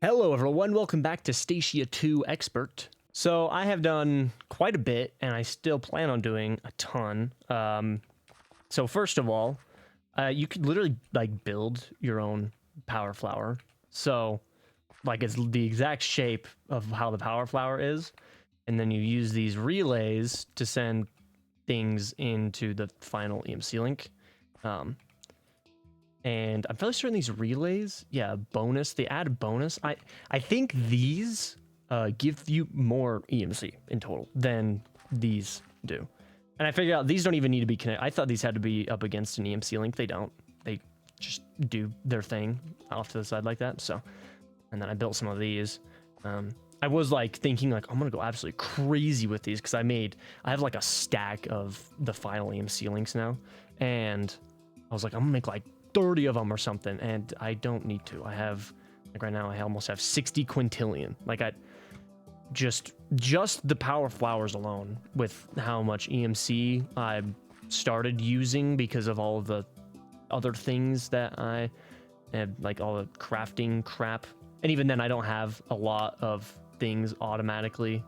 Hello everyone, welcome back to Stacia 2 Expert. So I have done quite a bit, and I still plan on doing a ton. So first of all, you could literally like build your own power flower. So like it's the exact shape of how the power flower is, and then you use these relays to send things into the final EMC link. And I'm fairly certain these relays, yeah, bonus. They add bonus. I think these give you more EMC in total than these do. And I figured out these don't even need to be connected. I thought these had to be up against an EMC link. They don't. They just do their thing off to the side like that. So, and then I built some of these. I was like thinking like I'm gonna go absolutely crazy with these because I have like a stack of the final EMC links now, and I was like I'm gonna make like 30 of them or something, and I don't need to. I have, like right now, I almost have 60 quintillion. Like I just the power flowers alone with how much EMC I started using because of all of the other things that I have, like all the crafting crap. And even then I don't have a lot of things automatically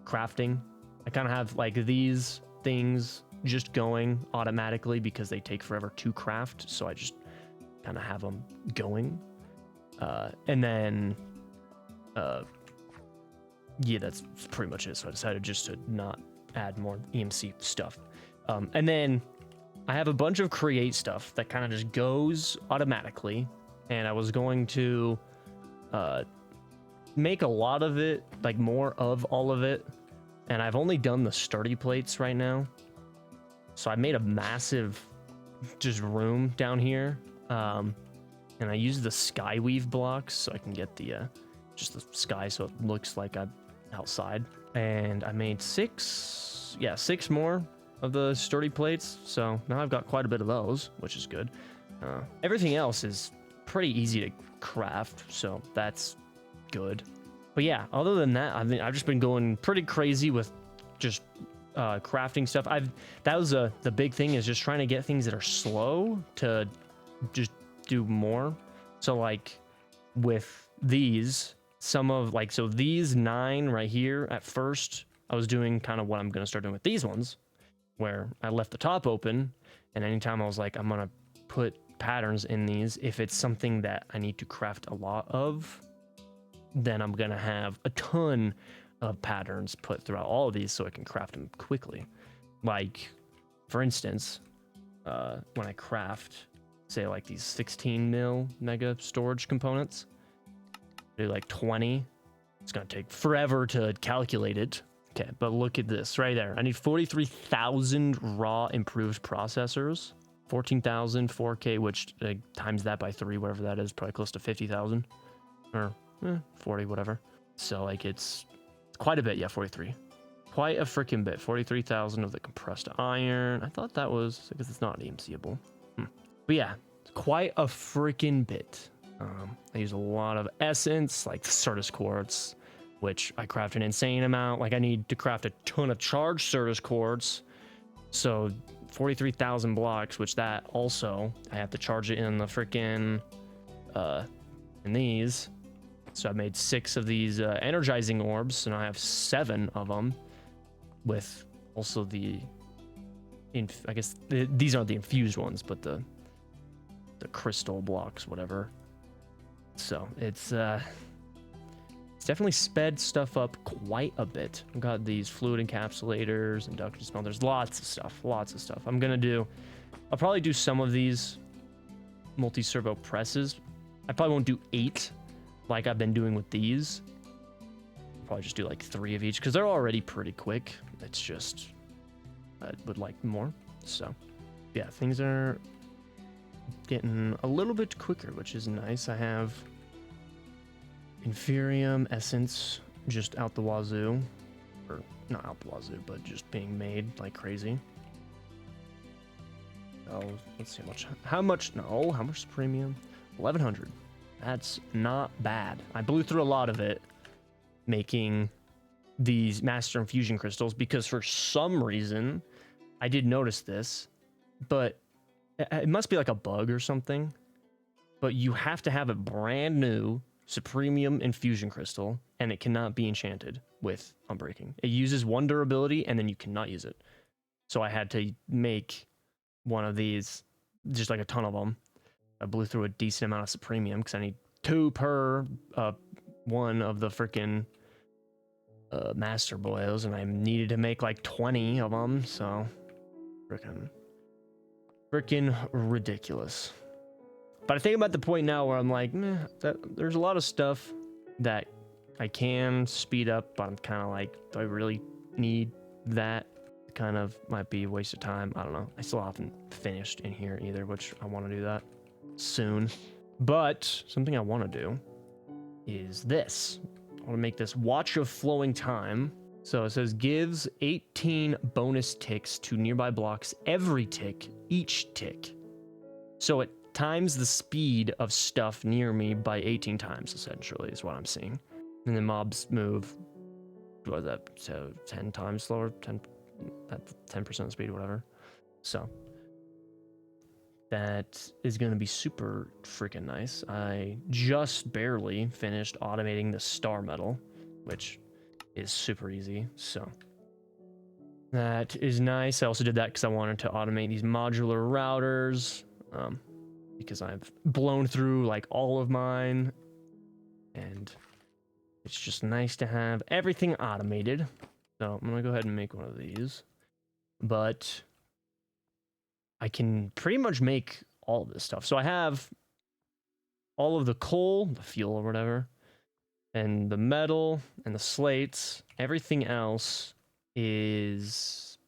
crafting. I kind of have like these things just going automatically because they take forever to craft, so I just kind of have them going, and then yeah, that's pretty much it. So I decided just to not add more EMC stuff, and then I have a bunch of create stuff that kind of just goes automatically, and I was going to make a lot of it, like more of all of it, and I've only done the sturdy plates right now, so I made a massive just room down here. And I use the skyweave blocks so I can get the just the sky so it looks like I'm outside. And I made six more of the sturdy plates, so now I've got quite a bit of those, which is good. Everything else is pretty easy to craft, so that's good. But yeah, other than that, I mean, I've just been going pretty crazy with just crafting stuff. That was the big thing, is just trying to get things that are slow to just do more. So like with these, so these 9 right here, at first I was doing kind of what I'm going to start doing with these ones, where I left the top open, and anytime I was like, I'm going to put patterns in these, if it's something that I need to craft a lot of, then I'm going to have a ton of patterns put throughout all of these so I can craft them quickly. Like, for instance, when I craft, say like these 16 mil mega storage components, do like 20. It's gonna take forever to calculate it. Okay, but look at this right there. I need 43,000 raw improved processors, 14,000 4K, which times that by 3, whatever that is, probably close to 50,000 or 40, whatever. So like it's quite a bit. Yeah, 43. Quite a freaking bit. 43,000 of the compressed iron. I thought that was because it's not EMCable. But yeah, quite a freaking bit. I use a lot of essence, like Certus quartz, which I craft an insane amount. Like I need to craft a ton of charged Certus quartz. So 43,000 blocks, which that also, I have to charge it in the freaking, in these. So I made 6 of these energizing orbs, and I have 7 of them with also the, I guess these aren't the infused ones, but the crystal blocks, whatever. So it's definitely sped stuff up quite a bit. I've got these fluid encapsulators, induction smelters, lots of stuff. I'll probably do some of these multi-servo presses. I probably won't do 8 like I've been doing with these. I'll probably just do like 3 of each because they're already pretty quick. It's just I would like more. So yeah, things are getting a little bit quicker, which is nice. I have Inferium essence just out the wazoo, or not out the wazoo, but just being made like crazy. Oh, let's see how much is premium? 1100. That's not bad. I blew through a lot of it making these master infusion crystals because for some reason I did notice this, but it must be like a bug or something, but you have to have it brand new Supremium Infusion Crystal, and it cannot be enchanted with Unbreaking. It uses 1 durability, and then you cannot use it. So I had to make one of these, just like a ton of them. I blew through a decent amount of Supremium, because I need 2 per one of the freaking Master Boils, and I needed to make like 20 of them, so freaking ridiculous. But I think I'm at the point now where I'm like, there's a lot of stuff that I can speed up, but I'm kind of like, do I really need that? It kind of might be a waste of time. I don't know. I still haven't finished in here either, which I want to do that soon. But something I want to do is this. I want to make this Watch of Flowing Time. So it says gives 18 bonus ticks to nearby blocks every tick, each tick. So it times the speed of stuff near me by 18 times, essentially, is what I'm seeing. And then mobs move, what is that, so 10 times slower, 10% speed, whatever. So that is going to be super freaking nice. I just barely finished automating the star metal, which is super easy, so that is nice. I also did that because I wanted to automate these modular routers, because I've blown through like all of mine, and it's just nice to have everything automated. So I'm gonna go ahead and make one of these, but I can pretty much make all of this stuff. So I have all of the coal, the fuel or whatever, and the metal and the slates. Everything else is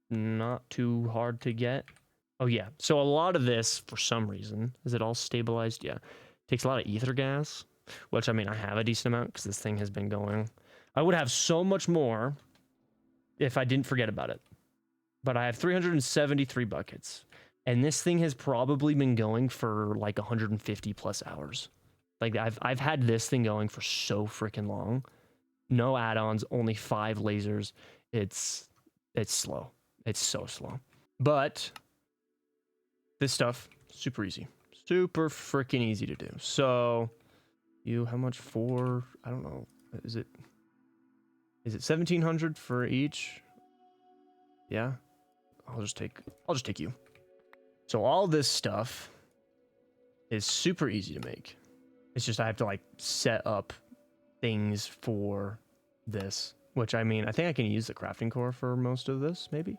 not too hard to get. Oh yeah, so a lot of this, for some reason, is it all stabilized? Yeah. Takes a lot of ether gas, which, I mean, I have a decent amount because this thing has been going. I would have so much more if I didn't forget about it. But I have 373 buckets, and this thing has probably been going for like 150 plus hours. Like, I've had this thing going for so freaking long. No add-ons, only 5 lasers. It's slow. It's so slow. But this stuff, super easy. Super freaking easy to do. So, how much for, I don't know, is it 1,700 for each? Yeah. I'll just take you. So all this stuff is super easy to make. It's just I have to like set up things for this, which, I mean, I think I can use the crafting core for most of this, maybe.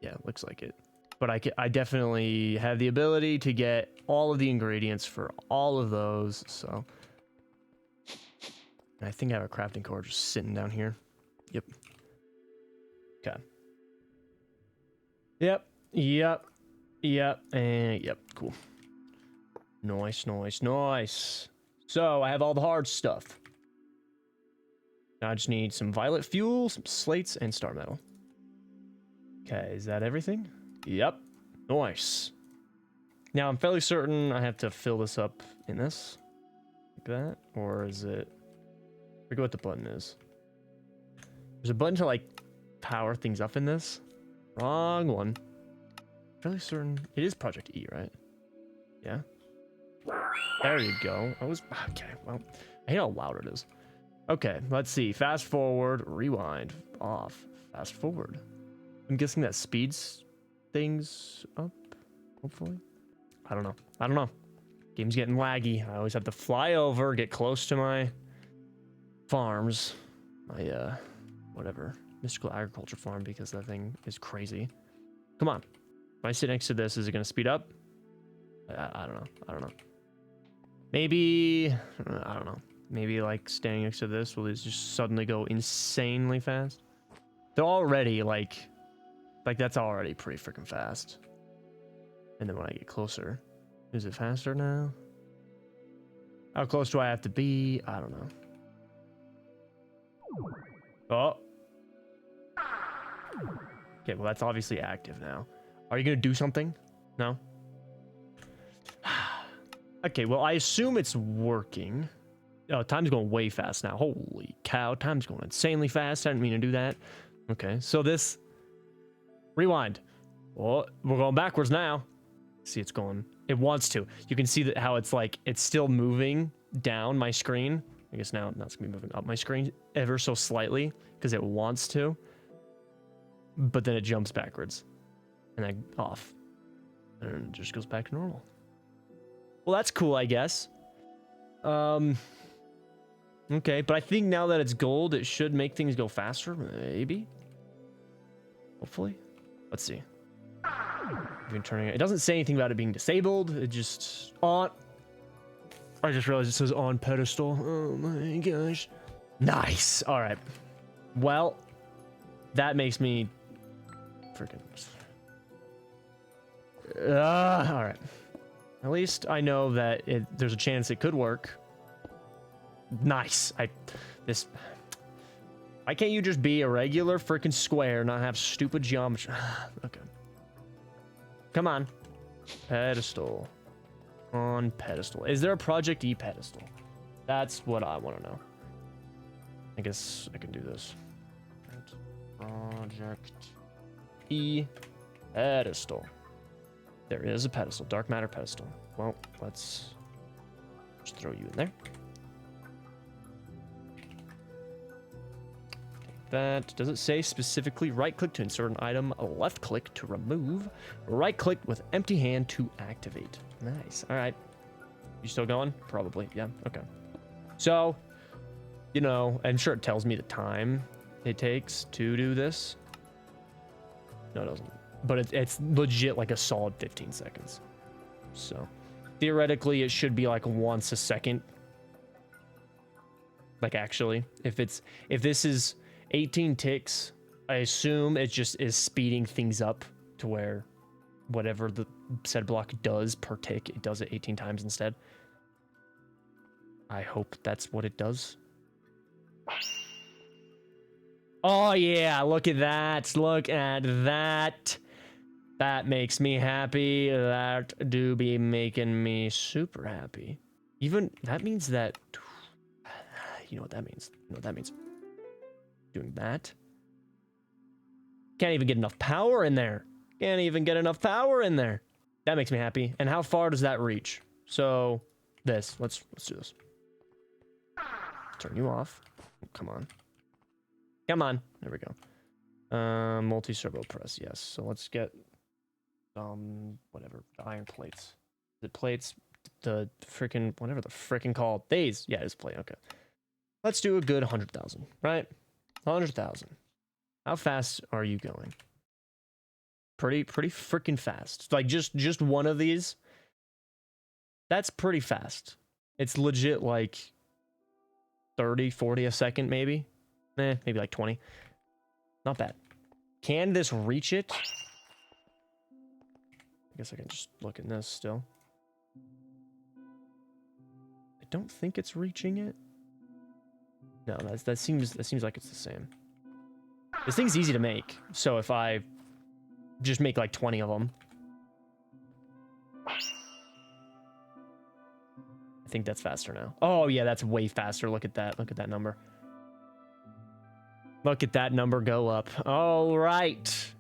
Yeah, looks like it. But I definitely have the ability to get all of the ingredients for all of those, so. And I think I have a crafting core just sitting down here. Yep. Okay. Yep, and yep, cool. Nice. So, I have all the hard stuff. Now I just need some violet fuel, some slates, and star metal. Okay, is that everything? Yep. Nice. Now, I'm fairly certain I have to fill this up in this. Like that. Or is it... I forget what the button is. There's a button to, like, power things up in this. Wrong one. Fairly certain... It is Project E, right? Yeah. There you go. I was... Okay, well... I hate how loud it is. Okay, let's see. Fast forward, rewind, off, fast forward. I'm guessing that speeds things up, hopefully. I don't know. Game's getting laggy. I always have to fly over, get close to my farms. My, whatever, mystical agriculture farm, because that thing is crazy. Come on. If I sit next to this, is it going to speed up? I don't know. Maybe, I don't know. Maybe like standing next to this will just suddenly go insanely fast. They're already like that's already pretty freaking fast. And then when I get closer, is it faster now? How close do I have to be? I don't know. Oh. Okay, well that's obviously active now. Are you gonna do something? No? Okay, well I assume it's working. Oh, time's going way fast now. Holy cow, time's going insanely fast. I didn't mean to do that. Okay, so this... Rewind. Oh, we're going backwards now. See, it's going... It wants to. You can see that how it's like... It's still moving, down my screen. I guess now it's gonna be moving up my screen ever so slightly because it wants to, but then it jumps backwards and then off, and it just goes back to normal. Well, that's cool, I guess. Okay, but I think now that it's gold, it should make things go faster, maybe. Hopefully. Let's see. Even turning it doesn't say anything about it being disabled. It just on. I just realized it says on pedestal. Oh my gosh. Nice. All right. Well, that makes me freaking. All right. At least I know that there's a chance it could work. Nice. Why can't you just be a regular freaking square, not have stupid geometry? Okay. Come on. Pedestal. On pedestal. Is there a Project E pedestal? That's what I want to know. I guess I can do this. Project E pedestal. There is a pedestal. Dark matter pedestal. Well, let's just throw you in there. That does it say specifically right click to insert an item, left click to remove, right click with empty hand to activate. Nice. All right. You still going? Probably. Yeah. Okay. So, you know, I'm sure it tells me the time it takes to do this. No, it doesn't. But it's legit like a solid 15 seconds. So theoretically, it should be like once a second. Like actually, if this is 18 ticks, I assume it just is speeding things up to where whatever the said block does per tick, it does it 18 times instead. I hope that's what it does. Oh yeah, look at that. Look at that. That makes me happy. That do be making me super happy. Even that means that, you know what that means? You know what that means? Doing that. Can't even get enough power in there. Can't even get enough power in there. That makes me happy. And how far does that reach? So this, let's do this. Turn you off. Oh, come on. Come on. There we go. Multi-servo press, yes. So let's get whatever, the iron plates. The plates, the freaking, whatever the freaking called. These, yeah, it's plate, okay. Let's do a good 100,000, right? 100,000. How fast are you going? Pretty freaking fast. Like just one of these. That's pretty fast. It's legit like 30, 40 a second maybe. Maybe like 20. Not bad. Can this reach it? I guess I can just look at this still. I don't think it's reaching it. No, that seems like it's the same. This thing's easy to make, so if I just make like 20 of them, I think that's faster now. Oh yeah, that's way faster. Look at that. Look at that number. Look at that number go up. All right.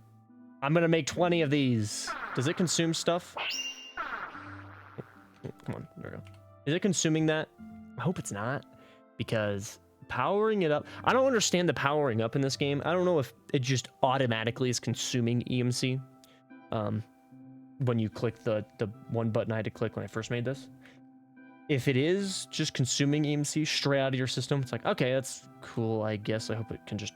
I'm gonna make 20 of these. Does it consume stuff? Oh, come on, there we go. Is it consuming that? I hope it's not, because powering it up, I don't understand the powering up in this game. I don't know if it just automatically is consuming EMC when you click the one button I had to click when I first made this. If it is just consuming EMC straight out of your system, it's like, okay, that's cool, I guess. I hope it can just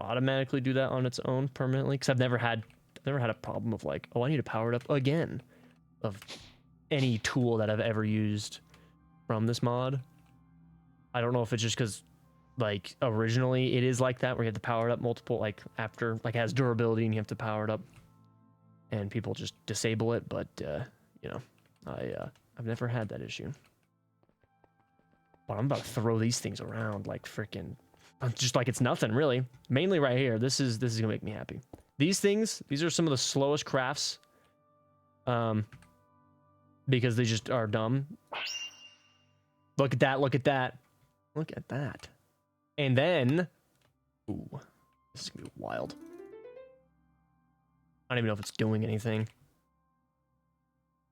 automatically do that on its own permanently, because I've never had a problem of like, oh, I need to power it up again of any tool that I've ever used from this mod. I don't know if it's just because like originally it is like that where you have to power it up multiple, like after, like it has durability and you have to power it up and people just disable it, but you know, I've never had that issue. But I'm about to throw these things around like freaking, just like it's nothing really. Mainly right here. This is gonna make me happy. These things, these are some of the slowest crafts, because they just are dumb. Look at that, look at that. Look at that. And then, ooh, this is gonna be wild. I don't even know if it's doing anything.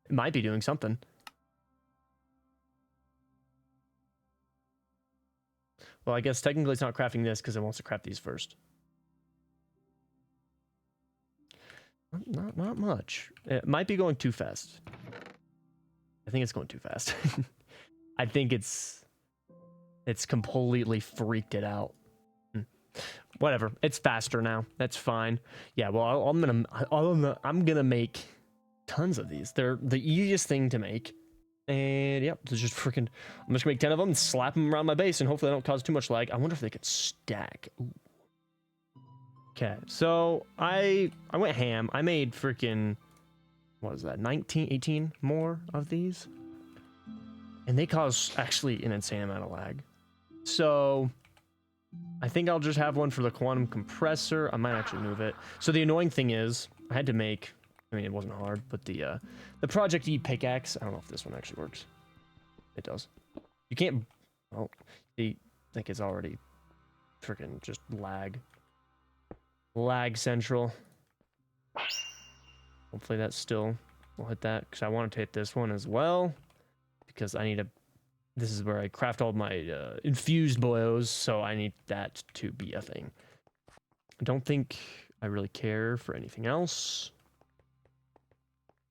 It might be doing something. Well, I guess technically it's not crafting this because it wants to craft these first. Not much. It might be going too fast. I think it's going too fast. I think it's completely freaked it out. Whatever. It's faster now. That's fine. Yeah. Well, I'm gonna make tons of these. They're the easiest thing to make. And yep, there's just freaking. I'm just gonna make 10 of them and slap them around my base, and hopefully they don't cause too much lag. I wonder if they could stack. Ooh. Okay, so I went ham. I made freaking, what is that, 19, 18 more of these, and they cause actually an insane amount of lag. So I think I'll just have one for the quantum compressor. I might actually move it. So the annoying thing is I had to make, I mean, it wasn't hard, but the Project E pickaxe, I don't know if this one actually works. It does. You can't, well, I think it's already freaking just lag central. Hopefully that still will hit that, because I want to hit this one as well, because I need a, this is where I craft all my infused boyos, so I need that to be a thing. I don't think I really care for anything else.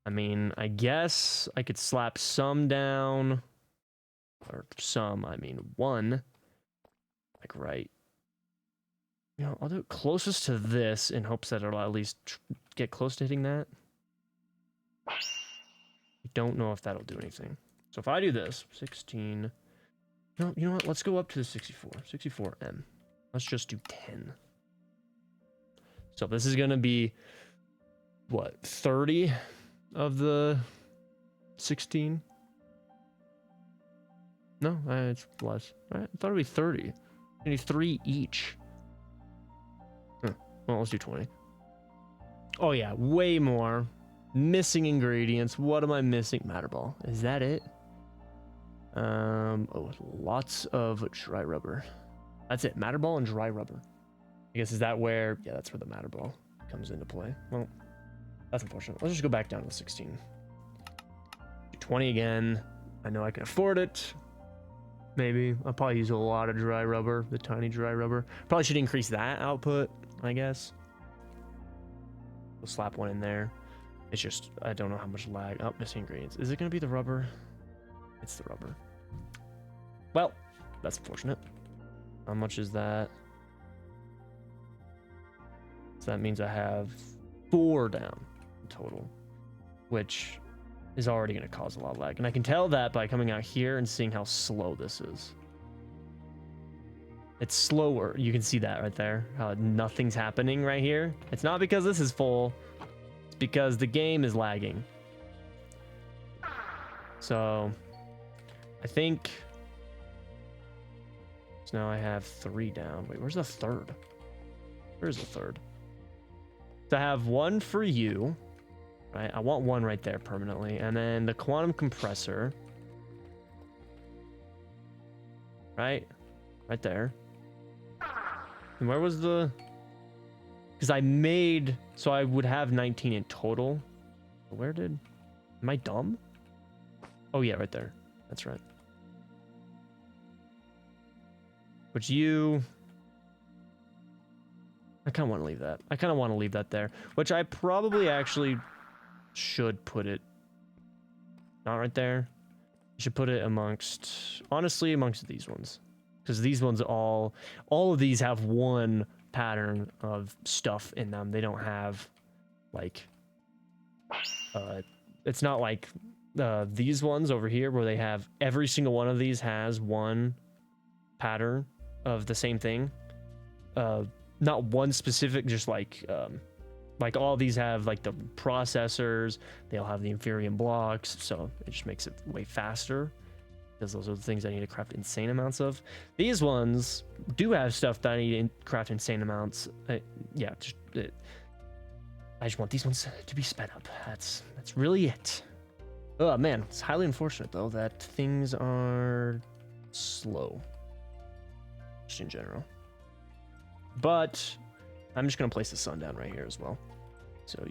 I mean, I guess I could slap some down, or some, I mean one, like right. You know, I'll do it closest to this in hopes that it'll at least get close to hitting that. I don't know if that'll do anything. So if I do this, 16, no, you know what? Let's go up to the 64, 64M. Let's just do 10. So this is gonna be, what, 30 of the 16? No, it's less. I thought it'd be 30. I need 3 each. Well, let's do 20. Oh yeah, way more. Missing ingredients. What am I missing? Matter ball. Is that it? Oh, lots of dry rubber. That's it. Matter ball and dry rubber. I guess, is that where, yeah, that's where the matter ball comes into play. Well, that's unfortunate. Let's just go back down to 16. Do 20 again. I know I can afford it. Maybe. I'll probably use a lot of dry rubber, the tiny dry rubber. Probably should increase that output, I guess. We'll slap one in there. It's just, I don't know how much lag. Oh, missing ingredients. Is it going to be the rubber? It's the rubber. Well, that's unfortunate. How much is that? So that means I have 4 down total, which is already going to cause a lot of lag. And I can tell that by coming out here and seeing how slow this is. It's slower. You can see that right there, how nothing's happening right here. It's not because this is full. It's because the game is lagging. So I think, so now I have 3 down. Wait, where's the third? Where's the third? So I have 1 for you. Right, I want 1 right there permanently, and then the quantum compressor, right there. And where was the? Because I made, so I would have 19 in total. Where did? Am I dumb? Oh yeah, right there. That's right. But you, I kind of want to leave that. I kind of want to leave that there, which I probably actually should put it not right there. I should put it amongst, honestly, amongst these ones, because these ones all of these have one pattern of stuff in them. They don't have like it's not like these ones over here where they have every single one of these has one pattern of the same thing, not one specific, just like all these have like the processors, they all have the Inferium blocks, so it just makes it way faster, because those are the things I need to craft insane amounts of. These ones do have stuff that I need to craft insane amounts. Yeah, I just want these ones to be sped up. That's really it. Oh man, it's highly unfortunate though that things are slow, just in general. But I'm just gonna place the sun down right here as well. So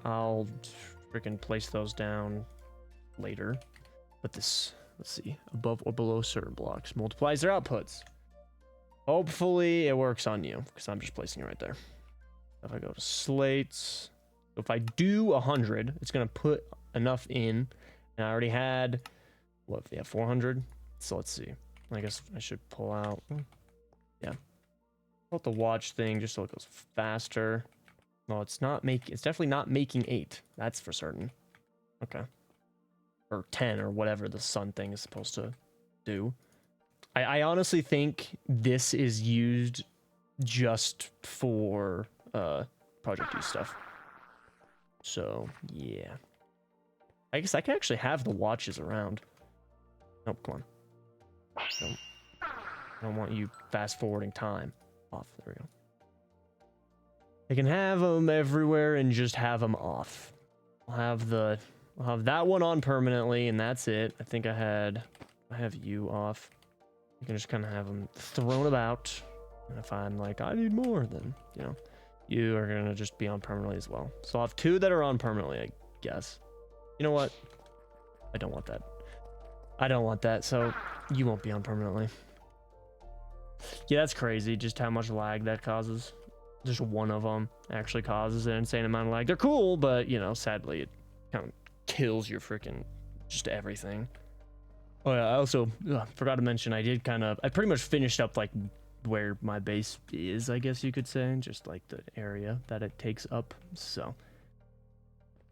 I'll freaking place those down later. But this, let's see, above or below certain blocks multiplies their outputs. Hopefully it works on you, because I'm just placing it right there. If I go to slates, if I do 100, it's going to put enough in. And I already had, what, yeah, 400? So let's see. I guess I should pull out. Yeah. Pull out the watch thing just so it goes faster. No, it's definitely not making 8. That's for certain. Okay. Or 10 or whatever the sun thing is supposed to do. I honestly think this is used just for Project E stuff. So, yeah. I guess I can actually have the watches around. Nope, come on. I don't want you fast forwarding time. Off. There we go. I can have them everywhere and just have them off. I'll have that one on permanently, and that's it. I think I have you off. You can just kind of have them thrown about. And if I'm like, I need more, then, you know, you are going to just be on permanently as well. So I'll have 2 that are on permanently, I guess. You know what? I don't want that. I don't want that, so you won't be on permanently. Yeah, that's crazy, just how much lag that causes. Just one of them actually causes an insane amount of lag. They're cool, but, you know, sadly, it kind of kills your freaking just everything. Oh yeah, I also forgot to mention, I pretty much finished up like where my base is, I guess you could say, just like the area that it takes up. So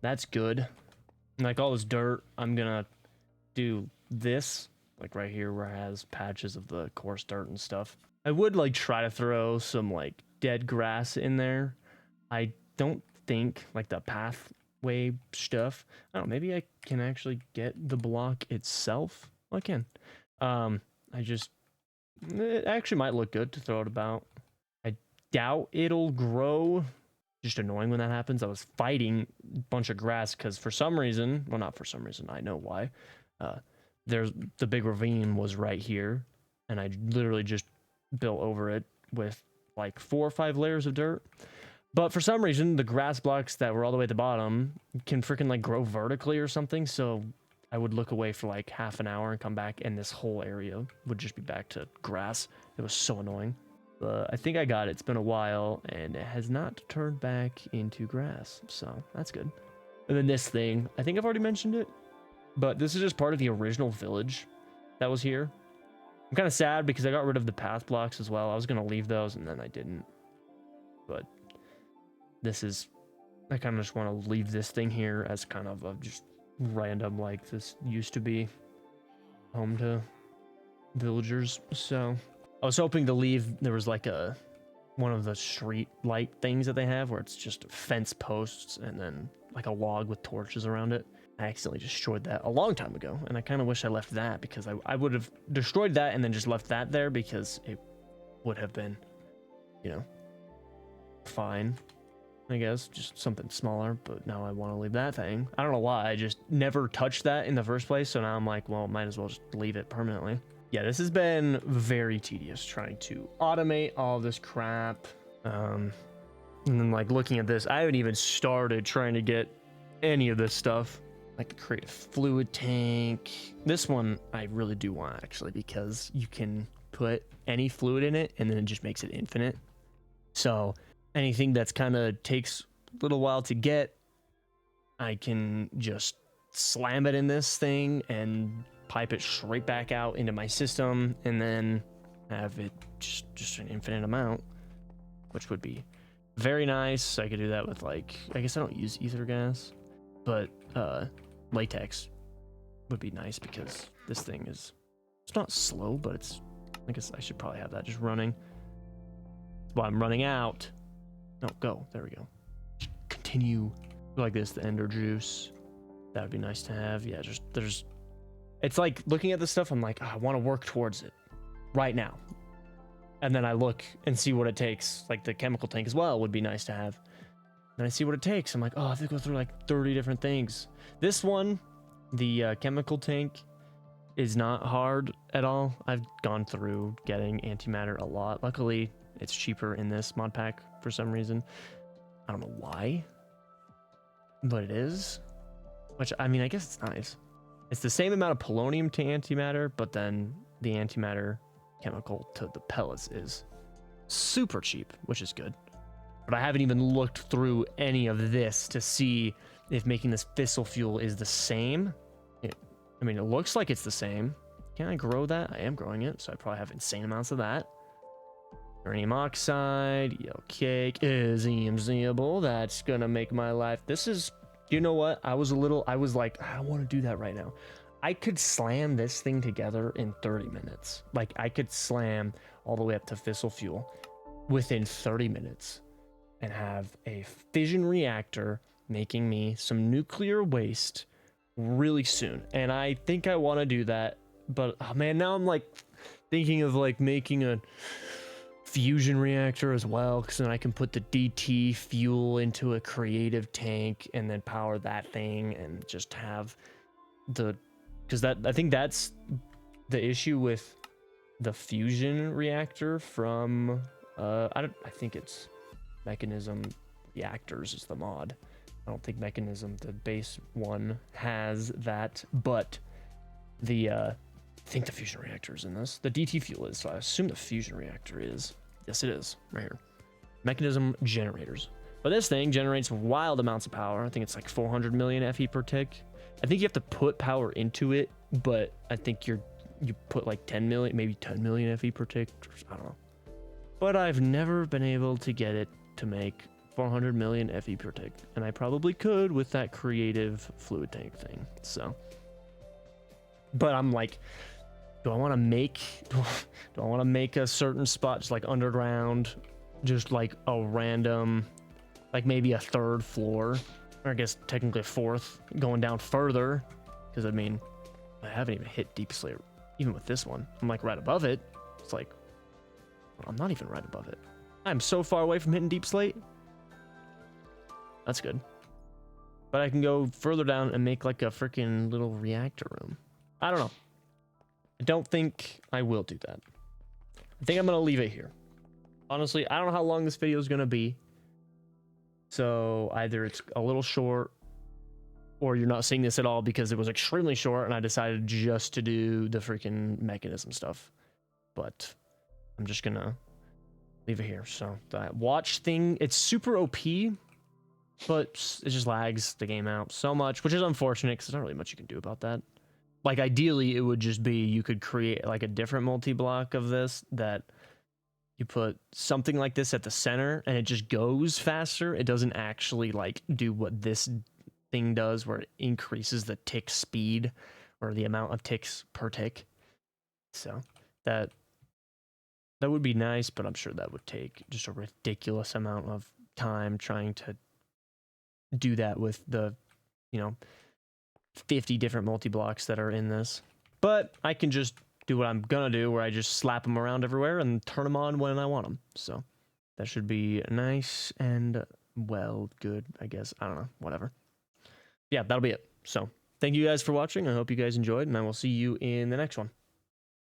that's good. Like all this dirt, I'm gonna do this, like right here where it has patches of the coarse dirt and stuff. I would like try to throw some like dead grass in there. I don't think like the pathway stuff. I don't know, maybe I can actually get the block itself. Well, I can. It actually might look good to throw it about. I doubt it'll grow. Just annoying when that happens. I was fighting a bunch of grass because for some reason, well, not for some reason, I know why. There's the big ravine was right here, and I literally just built over it with like 4 or 5 layers of dirt. But for some reason, the grass blocks that were all the way at the bottom can freaking like grow vertically or something. So I would look away for like half an hour and come back, and this whole area would just be back to grass. It was so annoying. I think I got it. It's been a while, and it has not turned back into grass, so that's good. And then this thing, I think I've already mentioned it, but this is just part of the original village that was here. I'm kind of sad because I got rid of the path blocks as well. I was going to leave those, and then I didn't. But this is, I kind of just want to leave this thing here as kind of a just random, like this used to be home to villagers. So I was hoping to leave, there was like one of the street light things that they have where it's just fence posts and then like a log with torches around it. I accidentally destroyed that a long time ago, and I kind of wish I left that because I would have destroyed that and then just left that there because it would have been, you know, fine, I guess, just something smaller. But now I want to leave that thing. I don't know why, I just never touched that in the first place, so now I'm like, well, might as well just leave it permanently. Yeah, this has been very tedious trying to automate all this crap. And then like looking at this, I haven't even started trying to get any of this stuff. Like to create a fluid tank. This one I really do want actually, because you can put any fluid in it and then it just makes it infinite. So anything that's kind of takes a little while to get, I can just slam it in this thing and pipe it straight back out into my system, and then have it just an infinite amount, which would be very nice. I could do that with like, I guess I don't use ether gas, but latex would be nice because this thing is, it's not slow, but it's, I guess I should probably have that just running. That's why I'm running out. No, go. There we go. Continue like this, the ender juice. That would be nice to have. Yeah, just there's, it's like looking at this stuff, I'm like, oh, I want to work towards it right now. And then I look and see what it takes. Like the chemical tank as well would be nice to have. Then I see what it takes. I'm like, oh, I have to go through like 30 different things. This one, the chemical tank, is not hard at all. I've gone through getting antimatter a lot. Luckily, it's cheaper in this mod pack for some reason. I don't know why, but it is. Which, I mean, I guess it's nice. It's the same amount of polonium to antimatter, but then the antimatter chemical to the pellets is super cheap, which is good. But I haven't even looked through any of this to see if making this fissile fuel is the same. I mean, it looks like it's the same. Can I grow that? I am growing it, so I probably have insane amounts of that. Uranium oxide, yellow cake is EMZable. That's gonna make my life. This is, you know what? I was like, I don't want to do that right now. I could slam this thing together in 30 minutes. Like, I could slam all the way up to fissile fuel within 30 minutes and have a fission reactor making me some nuclear waste really soon. And I think I want to do that, but oh man, now I'm like thinking of like making a fusion reactor as well, because then I can put the DT fuel into a creative tank and then power that thing and just have the, because that, I think that's the issue with the fusion reactor from I think it's Mechanism Reactors is the mod. I don't think Mechanism, the base one, has that, but the I think the fusion reactor is in this. The DT fuel is, so I assume the fusion reactor is. Yes, it is, right here. Mechanism generators. But this thing generates wild amounts of power. I think it's like 400 million FE per tick. I think you have to put power into it, but I think you put like 10 million, maybe 10 million FE per tick. I don't know. But I've never been able to get it to make 400 million FE per tick, and I probably could with that creative fluid tank thing. So, but I'm like, do I want to make a certain spot just like underground, just like a random, like maybe a third floor, or I guess technically a fourth, going down further, because I mean, I haven't even hit deep slate even with this one. I'm like right above it. It's like, well, I'm not even right above it. I'm so far away from hitting deep slate. That's good. But I can go further down and make like a freaking little reactor room. I don't know. I don't think I will do that. I think I'm going to leave it here. Honestly, I don't know how long this video is going to be. So either it's a little short, or you're not seeing this at all because it was extremely short and I decided just to do the freaking mechanism stuff. But I'm just going to leave it here. So that watch thing, it's super OP, but it just lags the game out so much, which is unfortunate because there's not really much you can do about that. Like, ideally, it would just be you could create like a different multi-block of this that you put something like this at the center and it just goes faster. It doesn't actually like do what this thing does, where it increases the tick speed or the amount of ticks per tick. So that would be nice, but I'm sure that would take just a ridiculous amount of time trying to do that with the, 50 different multi-blocks that are in this. But I can just do what I'm gonna do, where I just slap them around everywhere and turn them on when I want them. So that should be nice and, well, good, I guess. I don't know, whatever. Yeah, that'll be it. So thank you guys for watching. I hope you guys enjoyed, and I will see you in the next one.